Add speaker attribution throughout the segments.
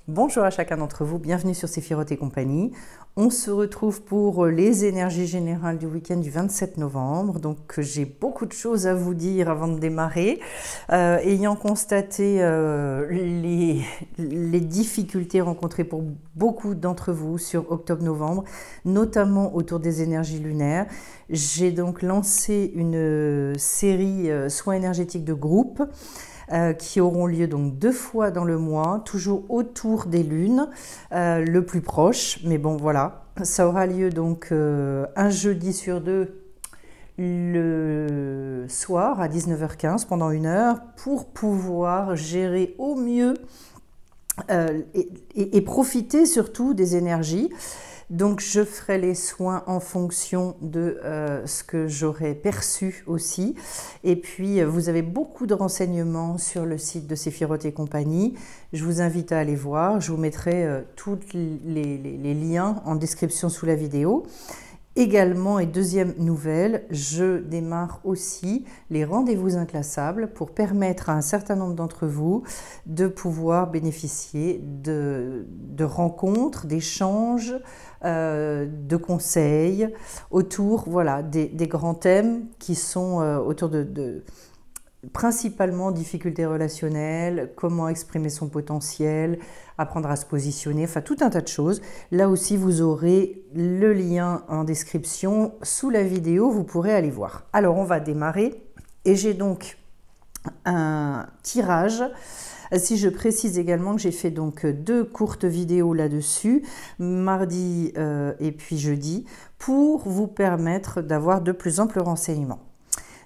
Speaker 1: Bonjour à chacun d'entre vous, bienvenue sur Séphiroth et compagnie. On se retrouve pour les énergies générales du week-end du 27 novembre. Donc j'ai beaucoup de choses à vous dire avant de démarrer. Ayant constaté les difficultés rencontrées pour beaucoup d'entre vous sur octobre-novembre, notamment autour des énergies lunaires, j'ai donc lancé une série soins énergétiques de groupe qui auront lieu donc 2 fois dans le mois, toujours autour des lunes, le plus proche. Mais bon, voilà, ça aura lieu donc un jeudi sur 2 le soir à 19h15 pendant 1 heure pour pouvoir gérer au mieux et profiter surtout des énergies. Donc je ferai les soins en fonction de ce que j'aurai perçu aussi. Et puis vous avez beaucoup de renseignements sur le site de Séphiroth et compagnie. Je vous invite à aller voir. Je vous mettrai tous les liens en description sous la vidéo. Également, et deuxième nouvelle, je démarre aussi les rendez-vous inclassables pour permettre à un certain nombre d'entre vous de pouvoir bénéficier de rencontres, d'échanges, de conseils autour voilà, des grands thèmes qui sont autour de principalement difficultés relationnelles, comment exprimer son potentiel, apprendre à se positionner, enfin tout un tas de choses. Là aussi, vous aurez le lien en description sous la vidéo, vous pourrez aller voir. Alors, on va démarrer et j'ai donc un tirage. Si je précise également que j'ai fait donc 2 courtes vidéos là-dessus, mardi et puis jeudi, pour vous permettre d'avoir de plus amples renseignements.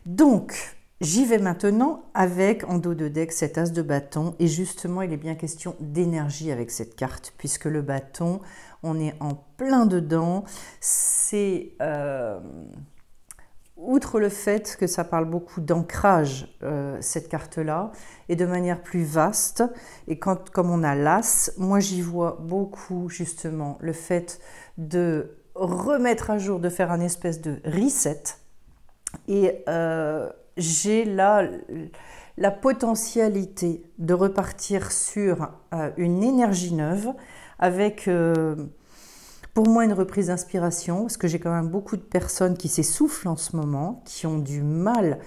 Speaker 1: Donc, j'y vais maintenant avec en dos de deck cet as de bâton et justement il est bien question d'énergie avec cette carte puisque le bâton, on est en plein dedans. C'est outre le fait que ça parle beaucoup d'ancrage, cette carte-là, et de manière plus vaste, et comme on a l'as, moi j'y vois beaucoup justement le fait de remettre à jour, de faire un espèce de reset, et j'ai là la potentialité de repartir sur une énergie neuve avec pour moi une reprise d'inspiration parce que j'ai quand même beaucoup de personnes qui s'essoufflent en ce moment, qui ont du mal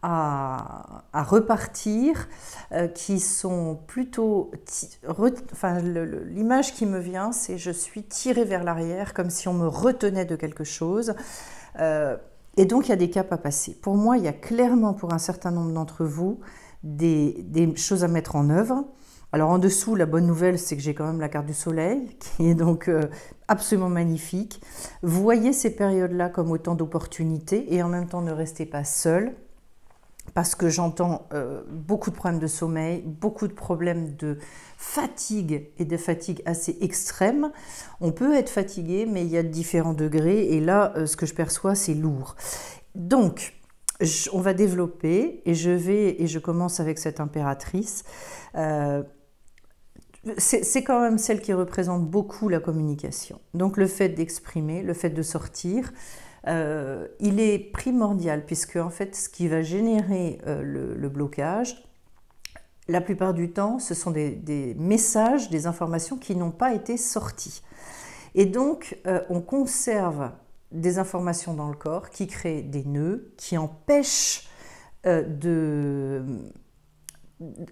Speaker 1: à repartir, qui sont plutôt... Enfin, l'image qui me vient, c'est je suis tirée vers l'arrière comme si on me retenait de quelque chose. Et donc, il y a des caps à passer. Pour moi, il y a clairement, pour un certain nombre d'entre vous, des choses à mettre en œuvre. Alors, en dessous, la bonne nouvelle, c'est que j'ai quand même la carte du soleil, qui est donc absolument magnifique. Voyez ces périodes-là comme autant d'opportunités et en même temps, ne restez pas seul. Parce que j'entends beaucoup de problèmes de sommeil, beaucoup de problèmes de fatigue et de fatigue assez extrême. On peut être fatigué, mais il y a différents degrés et là, ce que je perçois, c'est lourd. Donc, on va développer et je commence avec cette impératrice. C'est quand même celle qui représente beaucoup la communication. Donc, le fait d'exprimer, le fait de sortir, il est primordial puisque en fait ce qui va générer le blocage, la plupart du temps ce sont des messages, des informations qui n'ont pas été sorties et donc on conserve des informations dans le corps qui créent des nœuds, qui empêchent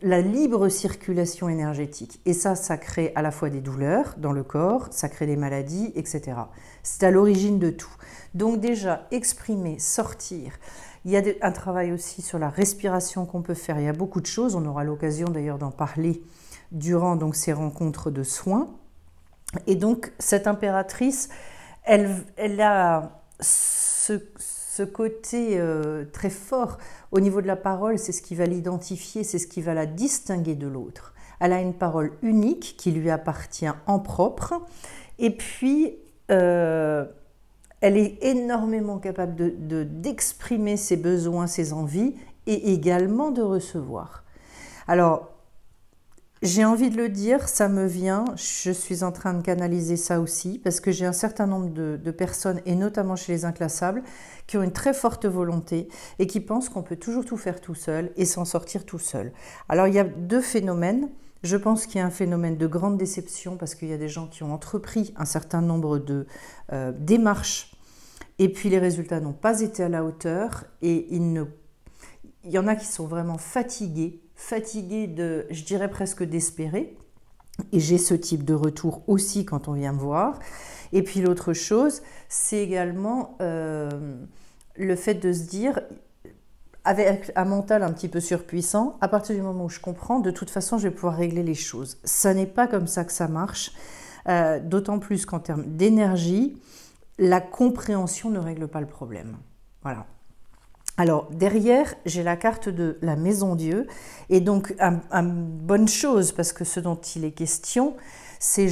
Speaker 1: la libre circulation énergétique. Et ça crée à la fois des douleurs dans le corps, ça crée des maladies, etc. C'est à l'origine de tout. Donc déjà, exprimer, sortir. Il y a un travail aussi sur la respiration qu'on peut faire. Il y a beaucoup de choses. On aura l'occasion d'ailleurs d'en parler durant donc, ces rencontres de soins. Et donc, cette impératrice, elle a ce côté très fort au niveau de la parole, c'est ce qui va l'identifier, c'est ce qui va la distinguer de l'autre. Elle a une parole unique qui lui appartient en propre et puis elle est énormément capable d'exprimer ses besoins, ses envies et également de recevoir. Alors, j'ai envie de le dire, ça me vient, je suis en train de canaliser ça aussi, parce que j'ai un certain nombre de personnes, et notamment chez les inclassables, qui ont une très forte volonté et qui pensent qu'on peut toujours tout faire tout seul et s'en sortir tout seul. Alors il y a 2 phénomènes. Je pense qu'il y a un phénomène de grande déception parce qu'il y a des gens qui ont entrepris un certain nombre de démarches et puis les résultats n'ont pas été à la hauteur et il y en a qui sont vraiment fatigués de, je dirais presque d'espérer. Et j'ai ce type de retour aussi quand on vient me voir. Et puis l'autre chose, c'est également le fait de se dire, avec un mental un petit peu surpuissant, à partir du moment où je comprends, de toute façon, je vais pouvoir régler les choses. Ça n'est pas comme ça que ça marche, d'autant plus qu'en termes d'énergie, la compréhension ne règle pas le problème. Voilà. Alors derrière, j'ai la carte de la Maison Dieu, et donc une bonne chose, parce que ce dont il est question, c'est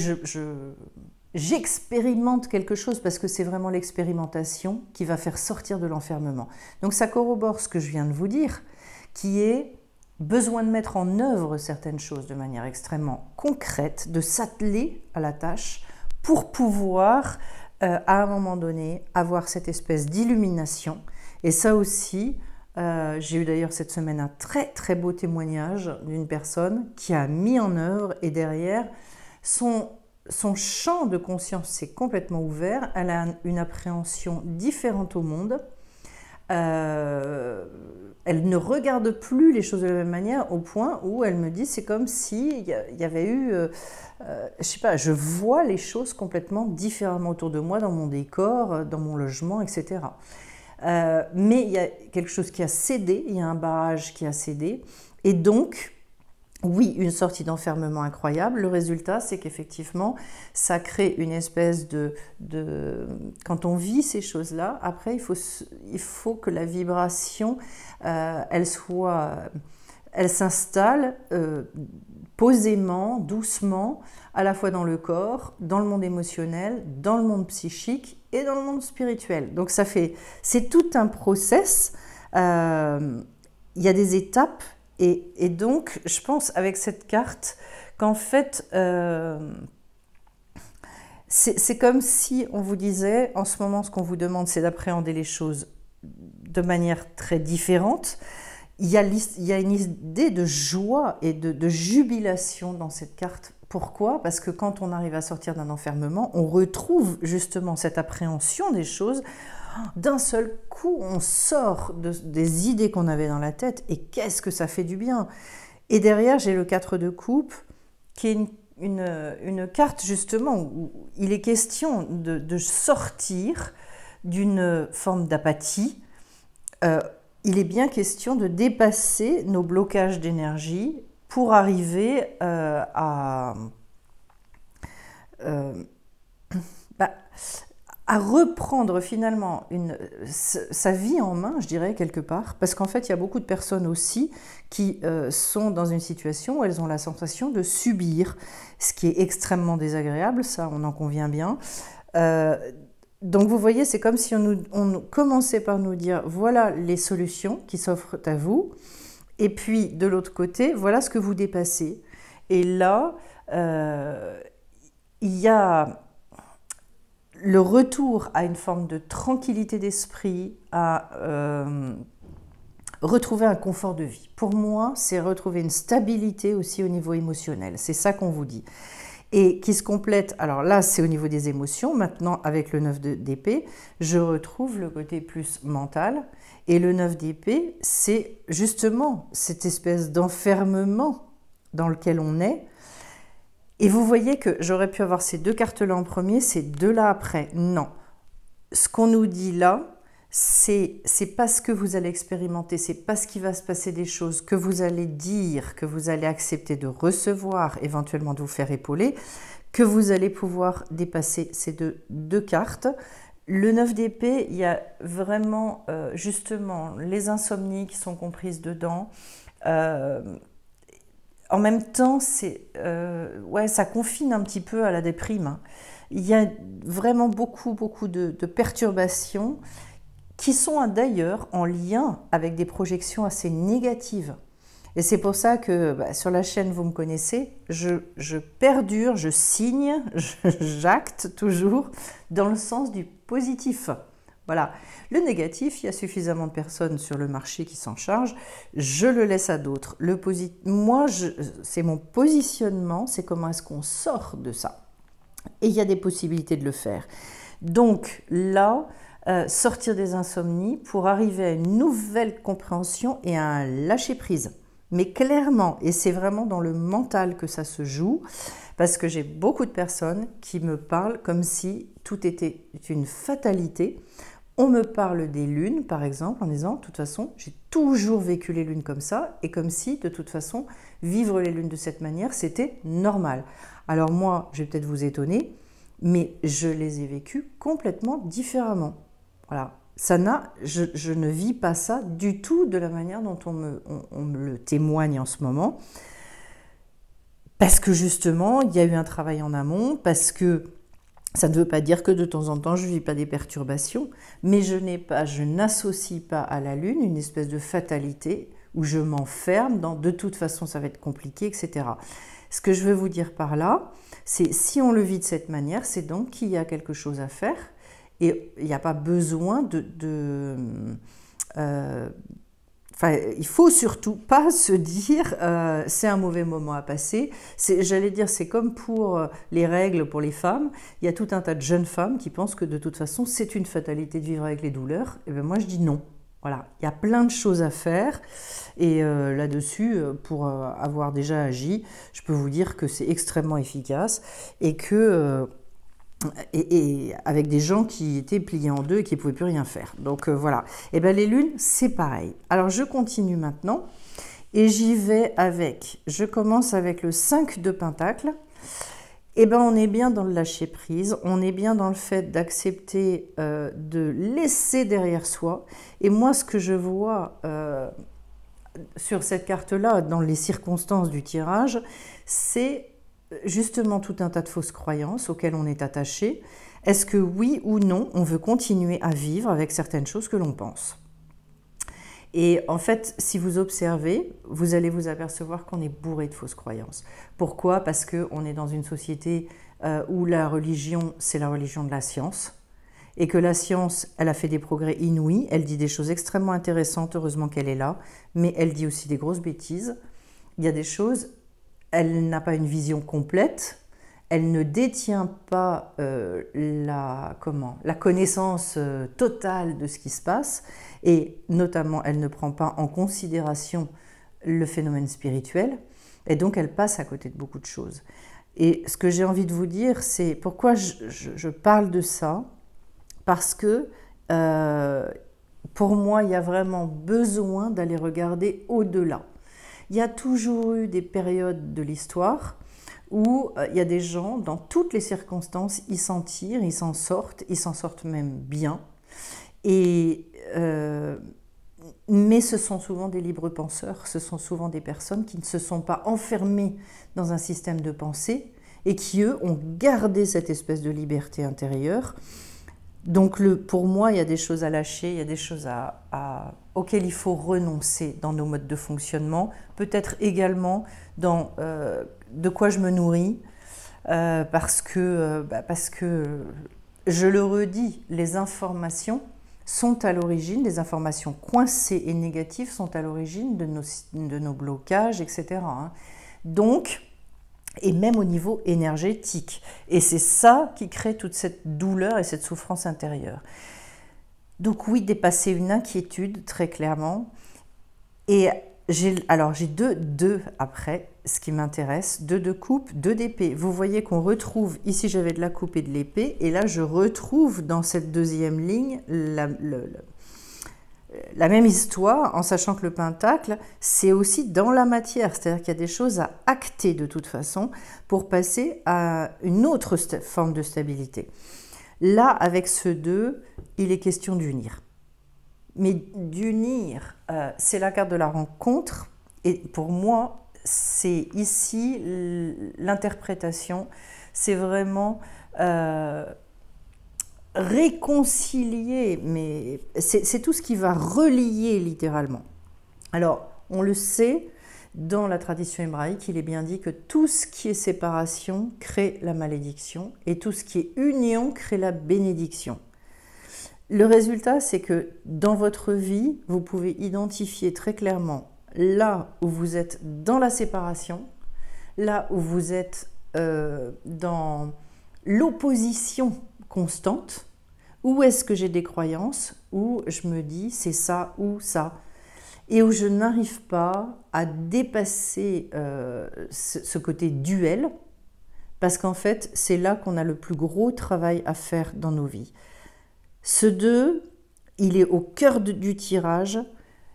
Speaker 1: j'expérimente quelque chose, parce que c'est vraiment l'expérimentation qui va faire sortir de l'enfermement. Donc ça corrobore ce que je viens de vous dire, qui est besoin de mettre en œuvre certaines choses de manière extrêmement concrète, de s'atteler à la tâche pour pouvoir, à un moment donné, avoir cette espèce d'illumination. Et ça aussi, j'ai eu d'ailleurs cette semaine un très très beau témoignage d'une personne qui a mis en œuvre et derrière, son champ de conscience s'est complètement ouvert, elle a une appréhension différente au monde, elle ne regarde plus les choses de la même manière au point où elle me dit c'est comme s'il y avait eu, je sais pas, je vois les choses complètement différemment autour de moi, dans mon décor, dans mon logement, etc. Mais il y a quelque chose qui a cédé, il y a un barrage qui a cédé, et donc, oui, une sortie d'enfermement incroyable. Le résultat, c'est qu'effectivement, ça crée une espèce de... Quand on vit ces choses-là, après, il faut que la vibration, elle s'installe posément, doucement, à la fois dans le corps, dans le monde émotionnel, dans le monde psychique et dans le monde spirituel. Donc c'est tout un process, il y a des étapes et donc je pense avec cette carte qu'en fait c'est comme si on vous disait en ce moment ce qu'on vous demande c'est d'appréhender les choses de manière très différente. Il y a une idée de joie et de jubilation dans cette carte. Pourquoi? Parce que quand on arrive à sortir d'un enfermement, on retrouve justement cette appréhension des choses. D'un seul coup, on sort des idées qu'on avait dans la tête et qu'est-ce que ça fait du bien. Et derrière, j'ai le 4 de coupe qui est une carte justement où il est question de sortir d'une forme d'apathie. Il est bien question de dépasser nos blocages d'énergie pour arriver à reprendre finalement sa vie en main, je dirais, quelque part. Parce qu'en fait, il y a beaucoup de personnes aussi qui sont dans une situation où elles ont la sensation de subir, ce qui est extrêmement désagréable, ça, on en convient bien. Donc vous voyez, c'est comme si on commençait par nous dire voilà les solutions qui s'offrent à vous, et puis de l'autre côté, voilà ce que vous dépassez. Et là, il y a le retour à une forme de tranquillité d'esprit, à retrouver un confort de vie. Pour moi, c'est retrouver une stabilité aussi au niveau émotionnel. C'est ça qu'on vous dit. Et qui se complète, alors là c'est au niveau des émotions, maintenant avec le 9 d'épée, je retrouve le côté plus mental, et le 9 d'épée, c'est justement cette espèce d'enfermement dans lequel on est, et vous voyez que j'aurais pu avoir ces deux cartes-là en premier, ces deux-là après, non. Ce qu'on nous dit là, c'est parce que vous allez expérimenter, c'est parce qu'il va se passer des choses que vous allez dire, que vous allez accepter de recevoir, éventuellement de vous faire épauler, que vous allez pouvoir dépasser ces deux cartes. Le 9 d'épée, il y a vraiment justement les insomnies qui sont comprises dedans. En même temps, ça confine un petit peu à la déprime. Il y a vraiment beaucoup de perturbations qui sont d'ailleurs en lien avec des projections assez négatives. Et c'est pour ça que sur la chaîne, vous me connaissez, je perdure, je signe, j'acte toujours dans le sens du positif. Voilà. Le négatif, il y a suffisamment de personnes sur le marché qui s'en chargent. Je le laisse à d'autres. Moi, c'est mon positionnement, c'est comment est-ce qu'on sort de ça. Et il y a des possibilités de le faire. Donc là, sortir des insomnies pour arriver à une nouvelle compréhension et à un lâcher-prise. Mais clairement, et c'est vraiment dans le mental que ça se joue, parce que j'ai beaucoup de personnes qui me parlent comme si tout était une fatalité. On me parle des lunes, par exemple, en disant, de toute façon, j'ai toujours vécu les lunes comme ça, et comme si, de toute façon, vivre les lunes de cette manière, c'était normal. Alors moi, je vais peut-être vous étonner, mais je les ai vécues complètement différemment. Voilà. Je ne vis pas ça du tout de la manière dont on me le témoigne en ce moment. Parce que justement, il y a eu un travail en amont, parce que ça ne veut pas dire que de temps en temps, je ne vis pas des perturbations, mais je n'associe pas à la Lune une espèce de fatalité où je m'enferme dans de toute façon, ça va être compliqué, etc. Ce que je veux vous dire par là, c'est si on le vit de cette manière, c'est donc qu'il y a quelque chose à faire. Et il n'y a pas besoin il faut surtout pas se dire c'est un mauvais moment à passer. J'allais dire, c'est comme pour les règles pour les femmes. Il y a tout un tas de jeunes femmes qui pensent que de toute façon, c'est une fatalité de vivre avec les douleurs. Et bien moi, je dis non. Voilà, il y a plein de choses à faire. Et là-dessus, pour avoir déjà agi, je peux vous dire que c'est extrêmement efficace et que... Et avec des gens qui étaient pliés en deux et qui ne pouvaient plus rien faire. Donc voilà. Et bien les lunes, c'est pareil. Alors je continue maintenant et je commence avec le 5 de Pentacle. Et bien on est bien dans le lâcher prise, on est bien dans le fait d'accepter de laisser derrière soi. Et moi ce que je vois sur cette carte-là, dans les circonstances du tirage, c'est justement tout un tas de fausses croyances auxquelles on est attaché. Est-ce que oui ou non, on veut continuer à vivre avec certaines choses que l'on pense? Et en fait, si vous observez, vous allez vous apercevoir qu'on est bourré de fausses croyances. Pourquoi? Parce qu'on est dans une société où la religion, c'est la religion de la science. Et que la science, elle a fait des progrès inouïs. Elle dit des choses extrêmement intéressantes, heureusement qu'elle est là. Mais elle dit aussi des grosses bêtises. Il y a des choses... Elle n'a pas une vision complète, elle ne détient pas la connaissance totale de ce qui se passe, et notamment elle ne prend pas en considération le phénomène spirituel, et donc elle passe à côté de beaucoup de choses. Et ce que j'ai envie de vous dire, c'est pourquoi je parle de ça, parce que pour moi, il y a vraiment besoin d'aller regarder au-delà. Il y a toujours eu des périodes de l'histoire où il y a des gens, dans toutes les circonstances, ils s'en tirent, ils s'en sortent même bien. Mais ce sont souvent des libres penseurs, ce sont souvent des personnes qui ne se sont pas enfermées dans un système de pensée et qui, eux, ont gardé cette espèce de liberté intérieure. Donc pour moi, il y a des choses à lâcher, il y a des choses auxquelles il faut renoncer dans nos modes de fonctionnement, peut-être également dans de quoi je me nourris, parce que, je le redis, les informations sont à l'origine, les informations coincées et négatives sont à l'origine de nos blocages, etc. Donc, et même au niveau énergétique. Et c'est ça qui crée toute cette douleur et cette souffrance intérieure. Donc oui, dépasser une inquiétude, très clairement. Et j'ai deux après, ce qui m'intéresse, 2 de coupe, 2 d'épée. Vous voyez qu'on retrouve, ici j'avais de la coupe et de l'épée, et là je retrouve dans cette deuxième ligne la même histoire, en sachant que le pentacle, c'est aussi dans la matière, c'est-à-dire qu'il y a des choses à acter de toute façon pour passer à une autre forme de stabilité. Là, avec ce 2, il est question d'unir. Mais d'unir, c'est la carte de la rencontre, et pour moi, c'est ici l'interprétation, c'est vraiment... réconcilier, mais c'est tout ce qui va relier littéralement. Alors, on le sait, dans la tradition hébraïque, il est bien dit que tout ce qui est séparation crée la malédiction et tout ce qui est union crée la bénédiction. Le résultat, c'est que dans votre vie, vous pouvez identifier très clairement là où vous êtes dans la séparation, là où vous êtes dans l'opposition constante, où est-ce que j'ai des croyances, où je me dis c'est ça ou ça, et où je n'arrive pas à dépasser ce côté duel, parce qu'en fait, c'est là qu'on a le plus gros travail à faire dans nos vies. Ce 2, il est au cœur du tirage,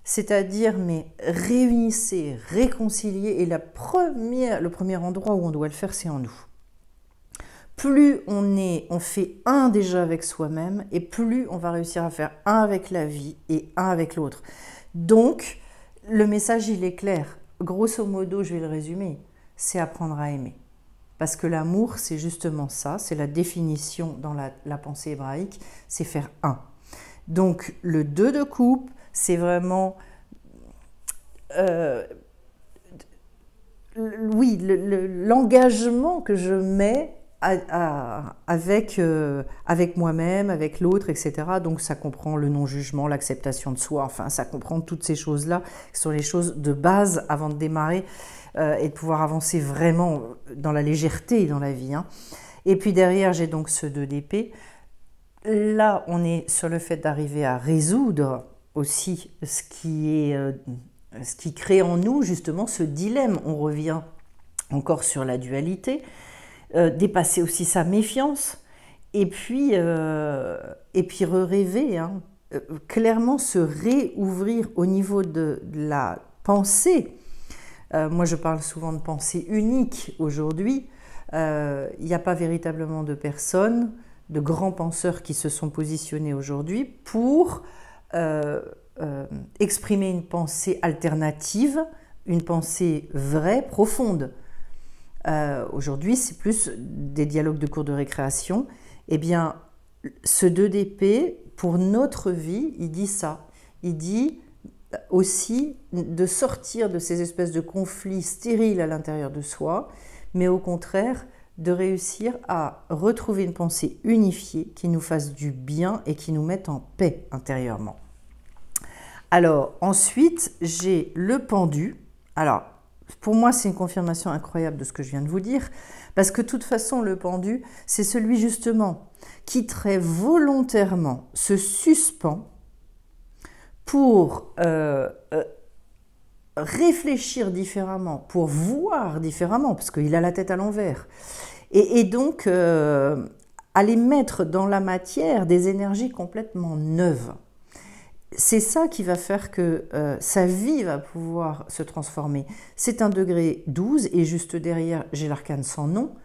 Speaker 1: c'est-à-dire, mais réunissez, réconciliez, et le premier endroit où on doit le faire, c'est en nous. Plus on fait un déjà avec soi-même, et plus on va réussir à faire un avec la vie et un avec l'autre. Donc, le message, il est clair. Grosso modo, je vais le résumer, c'est apprendre à aimer. Parce que l'amour, c'est justement ça, c'est la définition dans la pensée hébraïque, c'est faire un. Donc, le 2 de coupe, c'est vraiment, oui, l'engagement que je mets avec moi-même, avec l'autre, etc. Donc, ça comprend le non-jugement, l'acceptation de soi, enfin, ça comprend toutes ces choses-là, qui sont les choses de base avant de démarrer et de pouvoir avancer vraiment dans la légèreté dans la vie. Hein. Et puis derrière, j'ai donc ce 2 d'épée. Là, on est sur le fait d'arriver à résoudre aussi ce qui crée en nous justement ce dilemme. On revient encore sur la dualité, dépasser aussi sa méfiance, et puis rêver, hein, clairement se réouvrir au niveau de la pensée. Moi, je parle souvent de pensée unique aujourd'hui. Il n'y a pas véritablement de personnes, de grands penseurs qui se sont positionnés aujourd'hui pour exprimer une pensée alternative, une pensée vraie, profonde. Aujourd'hui, c'est plus des dialogues de cours de récréation. Eh bien, ce 2 d'épée, pour notre vie, il dit ça. Il dit aussi de sortir de ces espèces de conflits stériles à l'intérieur de soi, mais au contraire, de réussir à retrouver une pensée unifiée qui nous fasse du bien et qui nous mette en paix intérieurement. Alors, ensuite, j'ai le pendu. Alors, pour moi, c'est une confirmation incroyable de ce que je viens de vous dire, parce que de toute façon, le pendu, c'est celui justement qui très volontairement se suspend pour réfléchir différemment, pour voir différemment, parce qu'il a la tête à l'envers, et donc aller mettre dans la matière des énergies complètement neuves. C'est ça qui va faire que sa vie va pouvoir se transformer. C'est un degré 12, et juste derrière, j'ai l'arcane sans nom,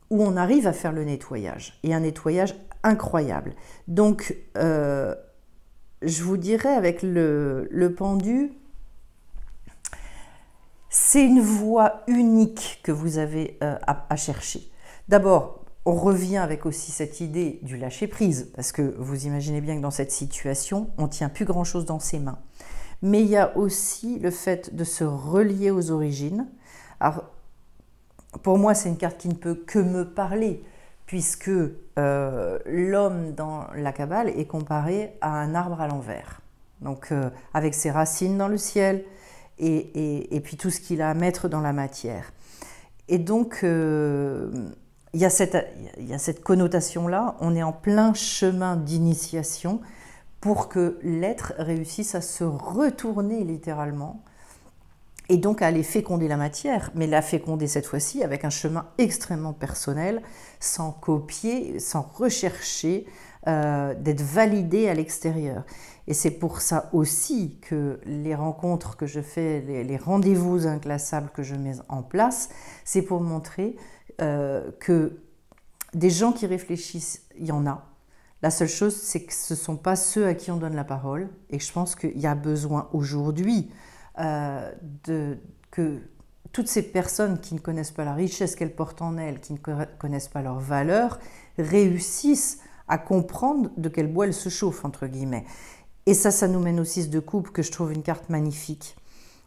Speaker 1: où on arrive à faire le nettoyage, et un nettoyage incroyable. Donc, je vous dirais avec le pendu, c'est une voie unique que vous avez à chercher. D'abord, on revient avec aussi cette idée du lâcher-prise, parce que vous imaginez bien que dans cette situation, on ne tient plus grand-chose dans ses mains. Mais il y a aussi le fait de se relier aux origines. Alors, pour moi, c'est une carte qui ne peut que me parler, puisque l'homme dans la Kabbale est comparé à un arbre à l'envers. Donc, avec ses racines dans le ciel, et puis tout ce qu'il a à mettre dans la matière. Et donc, il y a cette connotation-là, on est en plein chemin d'initiation pour que l'être réussisse à se retourner littéralement, et donc à aller féconder la matière, mais la féconder cette fois-ci avec un chemin extrêmement personnel, sans copier, sans rechercher, d'être validé à l'extérieur. Et c'est pour ça aussi que les rencontres que je fais, les rendez-vous inclassables que je mets en place, c'est pour montrer que des gens qui réfléchissent, il y en a. La seule chose, c'est que ce ne sont pas ceux à qui on donne la parole, et je pense qu'il y a besoin aujourd'hui que toutes ces personnes qui ne connaissent pas la richesse qu'elles portent en elles, qui ne connaissent pas leurs valeurs, réussissent à comprendre de quel bois elles se chauffent, entre guillemets. Et ça nous mène au 6 de coupe, que je trouve une carte magnifique.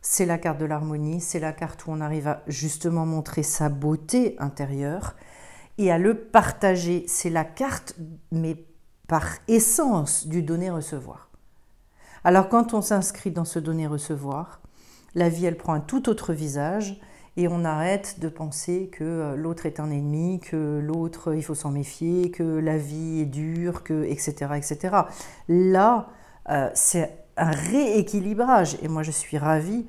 Speaker 1: C'est la carte de l'harmonie, c'est la carte où on arrive à justement montrer sa beauté intérieure et à le partager. C'est la carte, mais par essence du donner-recevoir. Alors quand on s'inscrit dans ce donner-recevoir, la vie, elle prend un tout autre visage et on arrête de penser que l'autre est un ennemi, que l'autre, il faut s'en méfier, que la vie est dure, que, etc., etc. Là, c'est un rééquilibrage et moi je suis ravie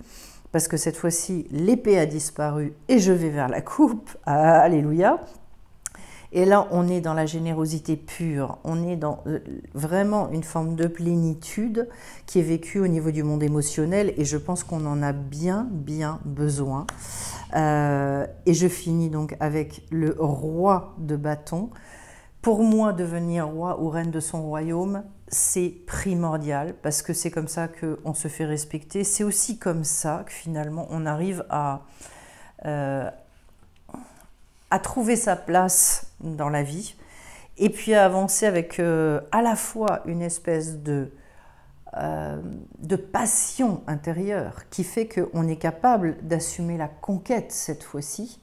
Speaker 1: parce que cette fois-ci, l'épée a disparu et je vais vers la coupe. Alléluia. Et là, on est dans la générosité pure, on est dans vraiment une forme de plénitude qui est vécue au niveau du monde émotionnel et je pense qu'on en a bien, bien besoin. Et je finis donc avec le roi de bâton. Pour moi, devenir roi ou reine de son royaume, c'est primordial parce que c'est comme ça qu'on se fait respecter. C'est aussi comme ça que finalement on arrive à trouver sa place dans la vie et puis à avancer avec à la fois une espèce de passion intérieure qui fait qu'on est capable d'assumer la conquête cette fois-ci.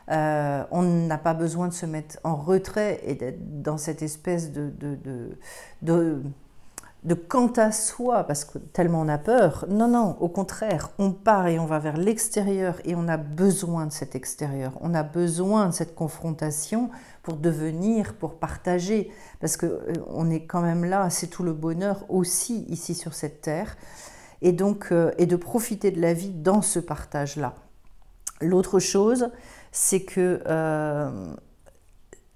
Speaker 1: On n'a pas besoin de se mettre en retrait et d'être dans cette espèce de quant à soi, parce que tellement on a peur. Non, non, au contraire, on part et on va vers l'extérieur et on a besoin de cet extérieur. On a besoin de cette confrontation pour devenir, pour partager, parce qu'on est quand même là, c'est tout le bonheur aussi ici sur cette terre, et donc et de profiter de la vie dans ce partage-là. L'autre chose, c'est que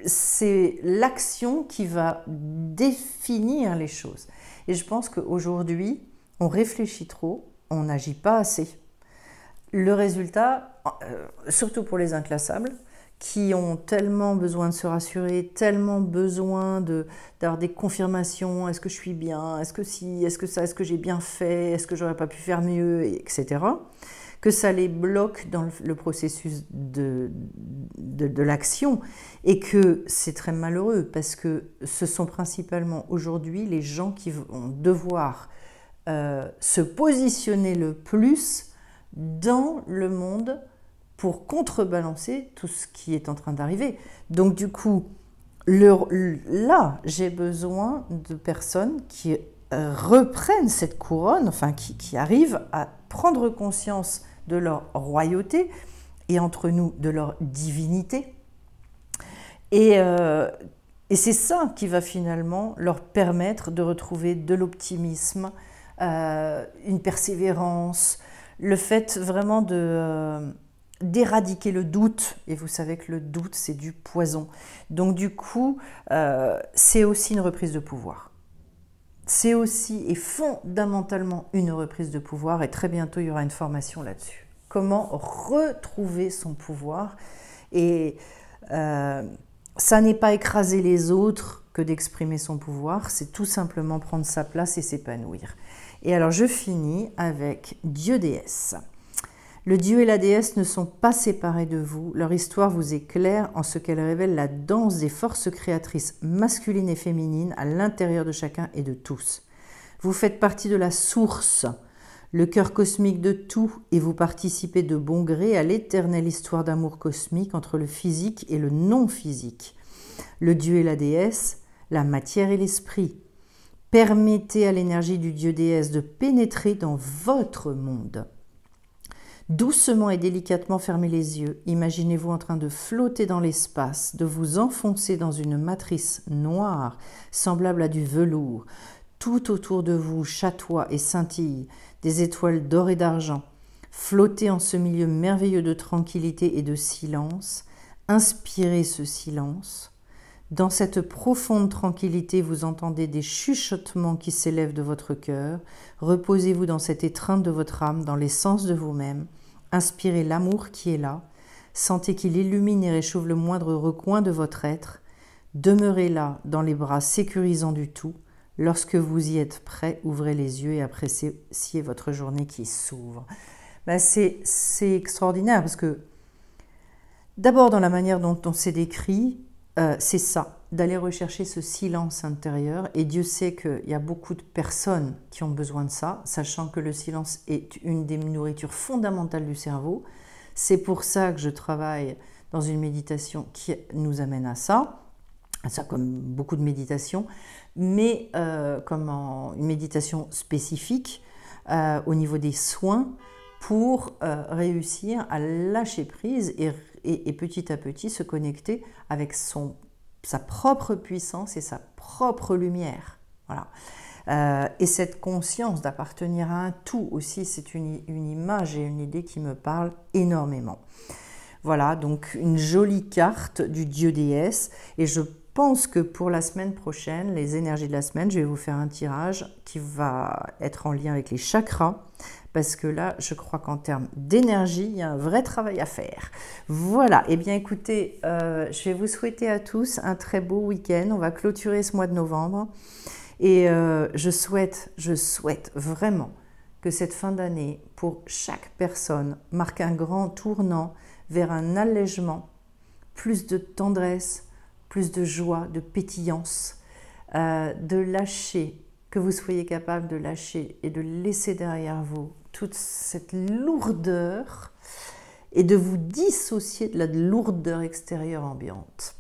Speaker 1: c'est l'action qui va définir les choses. Et je pense qu'aujourd'hui, on réfléchit trop, on n'agit pas assez. Le résultat, surtout pour les inclassables, qui ont tellement besoin de se rassurer, tellement besoin d'avoir des confirmations, est-ce que je suis bien, est-ce que si, est-ce que ça, est-ce que j'ai bien fait, est-ce que j'aurais pas pu faire mieux, etc., que ça les bloque dans le processus de l'action et que c'est très malheureux parce que ce sont principalement aujourd'hui les gens qui vont devoir se positionner le plus dans le monde pour contrebalancer tout ce qui est en train d'arriver. Donc du coup, là, j'ai besoin de personnes qui reprennent cette couronne, enfin qui arrivent à prendre conscience de leur royauté et entre nous de leur divinité. Et c'est ça qui va finalement leur permettre de retrouver de l'optimisme, une persévérance, le fait vraiment d'éradiquer le doute. Et vous savez que le doute, c'est du poison. Donc du coup, c'est aussi une reprise de pouvoir. C'est aussi et fondamentalement une reprise de pouvoir et très bientôt il y aura une formation là-dessus. Comment retrouver son pouvoir et ça n'est pas écraser les autres que d'exprimer son pouvoir, c'est tout simplement prendre sa place et s'épanouir. Et alors je finis avec Dieu-déesse. Le dieu et la déesse ne sont pas séparés de vous, leur histoire vous est claire en ce qu'elle révèle la danse des forces créatrices masculines et féminines à l'intérieur de chacun et de tous. Vous faites partie de la source, le cœur cosmique de tout, et vous participez de bon gré à l'éternelle histoire d'amour cosmique entre le physique et le non-physique. Le dieu et la déesse, la matière et l'esprit. Permettez à l'énergie du dieu-déesse de pénétrer dans votre monde. Doucement et délicatement fermez les yeux, imaginez-vous en train de flotter dans l'espace, de vous enfoncer dans une matrice noire, semblable à du velours. Tout autour de vous chatoie et scintille, des étoiles d'or et d'argent. Flottez en ce milieu merveilleux de tranquillité et de silence, inspirez ce silence. Dans cette profonde tranquillité, vous entendez des chuchotements qui s'élèvent de votre cœur. Reposez-vous dans cette étreinte de votre âme, dans l'essence de vous-même. Inspirez l'amour qui est là. Sentez qu'il illumine et réchauffe le moindre recoin de votre être. Demeurez là, dans les bras sécurisants du tout. Lorsque vous y êtes prêt, ouvrez les yeux et appréciez votre journée qui s'ouvre. Ben c'est extraordinaire parce que d'abord dans la manière dont on s'est décrit, c'est ça, d'aller rechercher ce silence intérieur. Et Dieu sait qu'il y a beaucoup de personnes qui ont besoin de ça, sachant que le silence est une des nourritures fondamentales du cerveau. C'est pour ça que je travaille dans une méditation qui nous amène à ça. ça comme beaucoup de méditation, mais comme une méditation spécifique au niveau des soins pour réussir à lâcher prise et petit à petit se connecter avec sa propre puissance et sa propre lumière. Voilà. Et cette conscience d'appartenir à un tout aussi, c'est une image et une idée qui me parle énormément. Voilà, donc une jolie carte du dieu-déesse. Et je pense que pour la semaine prochaine, les énergies de la semaine, je vais vous faire un tirage qui va être en lien avec les chakras. Parce que là, je crois qu'en termes d'énergie, il y a un vrai travail à faire. Voilà, et bien écoutez, je vais vous souhaiter à tous un très beau week-end. On va clôturer ce mois de novembre. Et je souhaite vraiment que cette fin d'année, pour chaque personne, marque un grand tournant vers un allègement, plus de tendresse, plus de joie, de pétillance, de lâcher, que vous soyez capable de lâcher et de laisser derrière vous toute cette lourdeur et de vous dissocier de la lourdeur extérieure ambiante.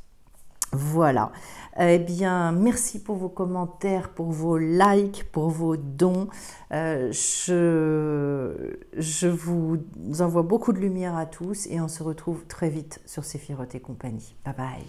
Speaker 1: Voilà, eh bien merci pour vos commentaires, pour vos likes, pour vos dons. Je vous envoie beaucoup de lumière à tous et on se retrouve très vite sur Séphiroth et compagnie. Bye bye.